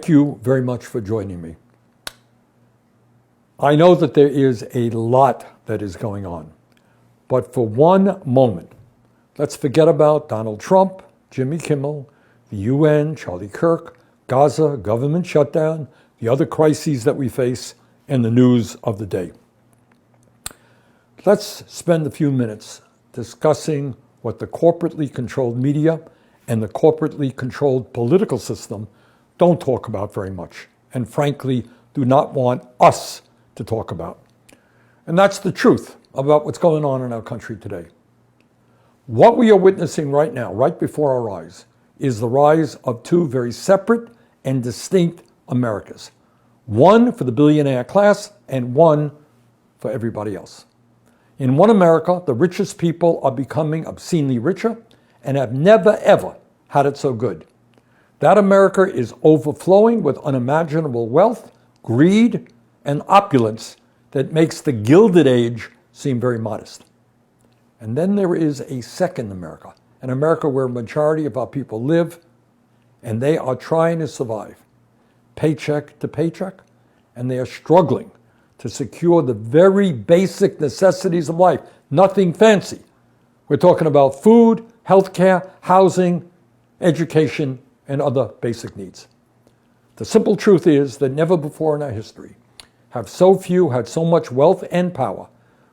Thank you very much for joining me. I know that there is a lot that is going on, but for one moment, let's forget about Donald Trump, Jimmy Kimmel, the UN, Charlie Kirk, Gaza, government shutdown, the other crises that we face, and the news of the day. Let's spend a few minutes discussing what the corporately controlled media and the corporately controlled political system don't talk about very much, and frankly, do not want us to talk about. And that's the truth about what's going on in our country today. What we are witnessing right now, right before our eyes, is the rise of two very separate and distinct Americas. One for the billionaire class and one for everybody else. In one America, the richest people are becoming obscenely richer and have never, ever had it so good. That America is overflowing with unimaginable wealth, greed, and opulence that makes the Gilded Age seem very modest. And then there is a second America, an America where a majority of our people live, and they are trying to survive, paycheck to paycheck, and they are struggling to secure the very basic necessities of life, nothing fancy. We're talking about food, healthcare, housing, education, and other basic needs. The simple truth is that never before in our history have so few had so much wealth and power,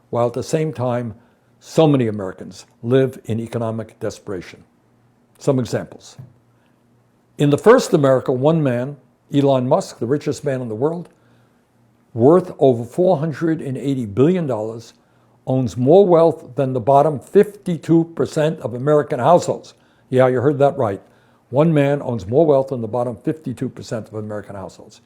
while at the same time, so many Americans live in economic desperation. Some examples. In the first America, one man, Elon Musk, the richest man in the world, worth over $480 billion, owns more wealth than the bottom 52% of American households. Yeah, you heard that right. One man owns more wealth than the bottom 52% of American households.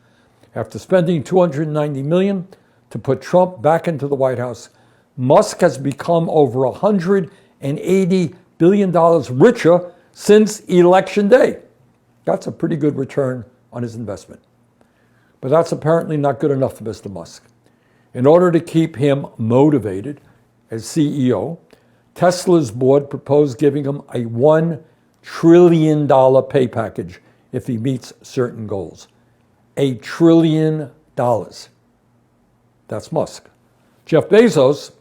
After spending $290 million to put Trump back into the White House, Musk has become over $180 billion richer since Election Day. That's a pretty good return on his investment. But that's apparently not good enough for Mr. Musk. In order to keep him motivated as CEO, Tesla's board proposed giving him a $1 trillion pay package if he meets certain goals. $1 trillion. That's Musk. Jeff Bezos,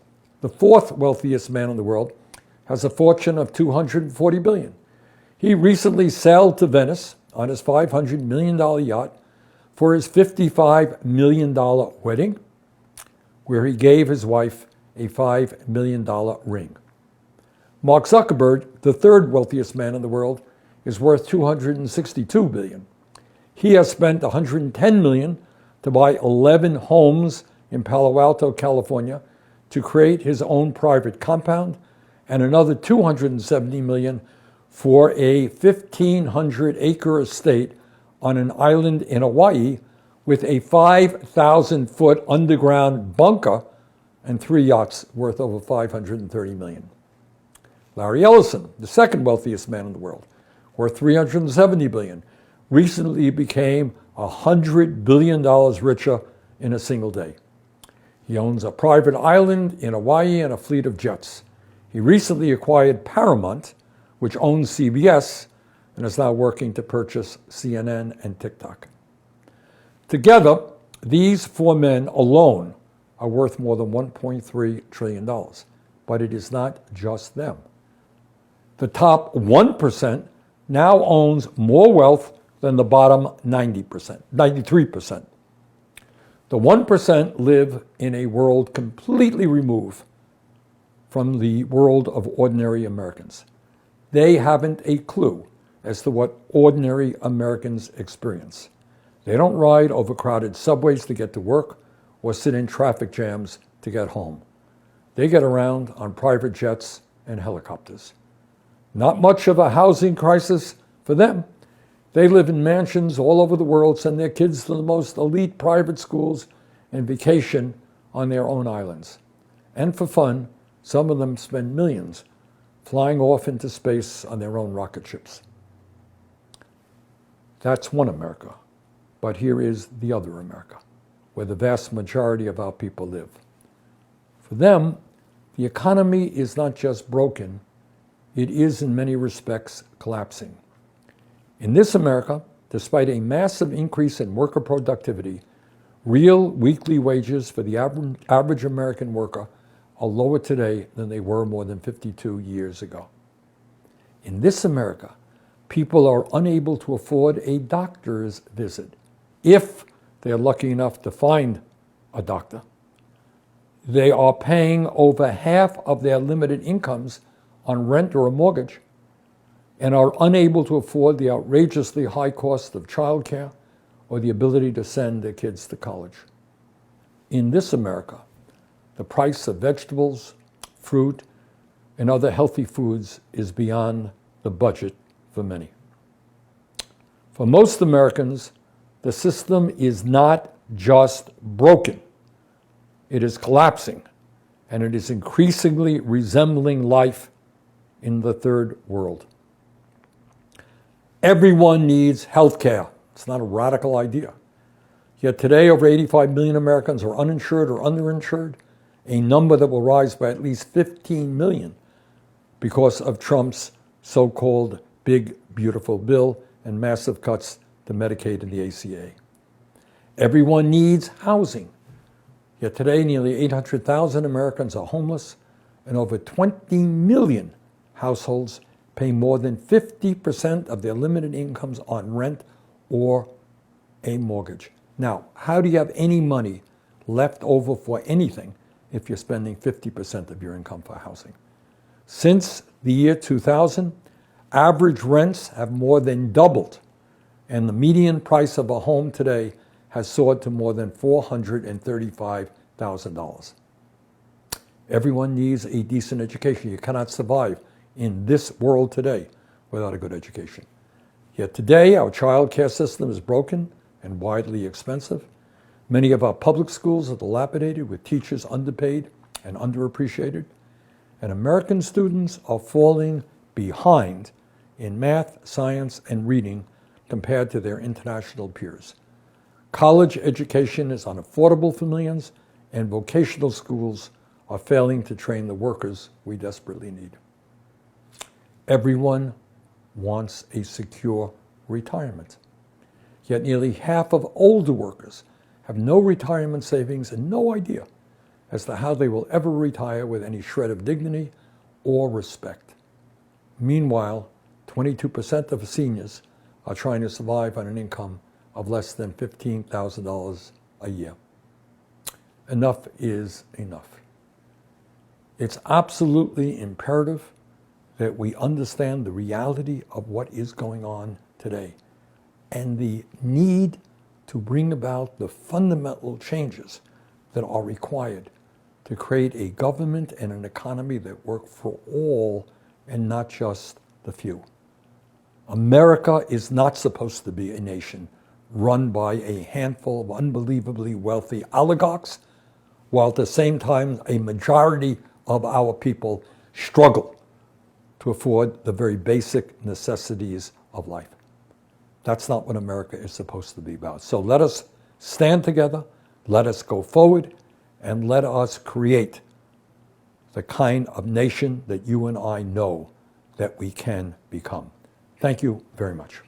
the fourth wealthiest man in the world, has a fortune of $240 billion. He recently sailed to Venice on his $500 million yacht for his $55 million wedding, where he gave his wife a $5 million ring. Mark Zuckerberg, the third wealthiest man in the world, is worth $262 billion. He has spent $110 million to buy 11 homes in Palo Alto, California, to create his own private compound, and another $270 million for a 1,500-acre estate on an island in Hawaii with a 5,000-foot underground bunker and 3 yachts worth over $530 million. Larry Ellison, the second wealthiest man in the world, worth $370 billion, recently became $100 billion richer in a single day. He owns a private island in Hawaii and a fleet of jets. He recently acquired Paramount, which owns CBS, and is now working to purchase CNN and TikTok. Together, these four men alone are worth more than $1.3 trillion. But it is not just them. The top 1% now owns more wealth than the bottom 93%. The 1% live in a world completely removed from the world of ordinary Americans. They haven't a clue as to what ordinary Americans experience. They don't ride overcrowded subways to get to work or sit in traffic jams to get home. They get around on private jets and helicopters. Not much of a housing crisis for them. They live in mansions all over the world, send their kids to the most elite private schools, and vacation on their own islands. And for fun, some of them spend millions flying off into space on their own rocket ships. That's one America. But here is the other America, where the vast majority of our people live. For them, the economy is not just broken, it is in many respects collapsing. In this America, despite a massive increase in worker productivity, real weekly wages for the average American worker are lower today than they were more than 52 years ago. In this America, people are unable to afford a doctor's visit if they're lucky enough to find a doctor. They are paying over half of their limited incomes on rent or a mortgage and are unable to afford the outrageously high cost of childcare or the ability to send their kids to college. In this America, the price of vegetables, fruit, and other healthy foods is beyond the budget for many. For most Americans, the system is not just broken. It is collapsing, and it is increasingly resembling life in the third world. Everyone needs health care. It's not a radical idea. Yet today, over 85 million Americans are uninsured or underinsured, a number that will rise by at least 15 million because of Trump's so-called big, beautiful bill and massive cuts to Medicaid and the ACA. Everyone needs housing. Yet today, nearly 800,000 Americans are homeless, and over 20 million households pay more than 50% of their limited incomes on rent or a mortgage. Now, how do you have any money left over for anything if you're spending 50% of your income for housing? Since the year 2000, average rents have more than doubled, and the median price of a home today has soared to more than $435,000. Everyone needs a decent education. You cannot survive in this world today without a good education. Yet today, our child care system is broken and widely expensive. Many of our public schools are dilapidated with teachers underpaid and underappreciated. And American students are falling behind in math, science, and reading compared to their international peers. College education is unaffordable for millions, and vocational schools are failing to train the workers we desperately need. Everyone wants a secure retirement. Yet nearly half of older workers have no retirement savings and no idea as to how they will ever retire with any shred of dignity or respect. Meanwhile, 22% of seniors are trying to survive on an income of less than $15,000 a year. Enough is enough. It's absolutely imperative that we understand the reality of what is going on today and the need to bring about the fundamental changes that are required to create a government and an economy that work for all and not just the few. America is not supposed to be a nation run by a handful of unbelievably wealthy oligarchs, while at the same time a majority of our people struggle to afford the very basic necessities of life. That's not what America is supposed to be about. So let us stand together, let us go forward, and let us create the kind of nation that you and I know that we can become. Thank you very much.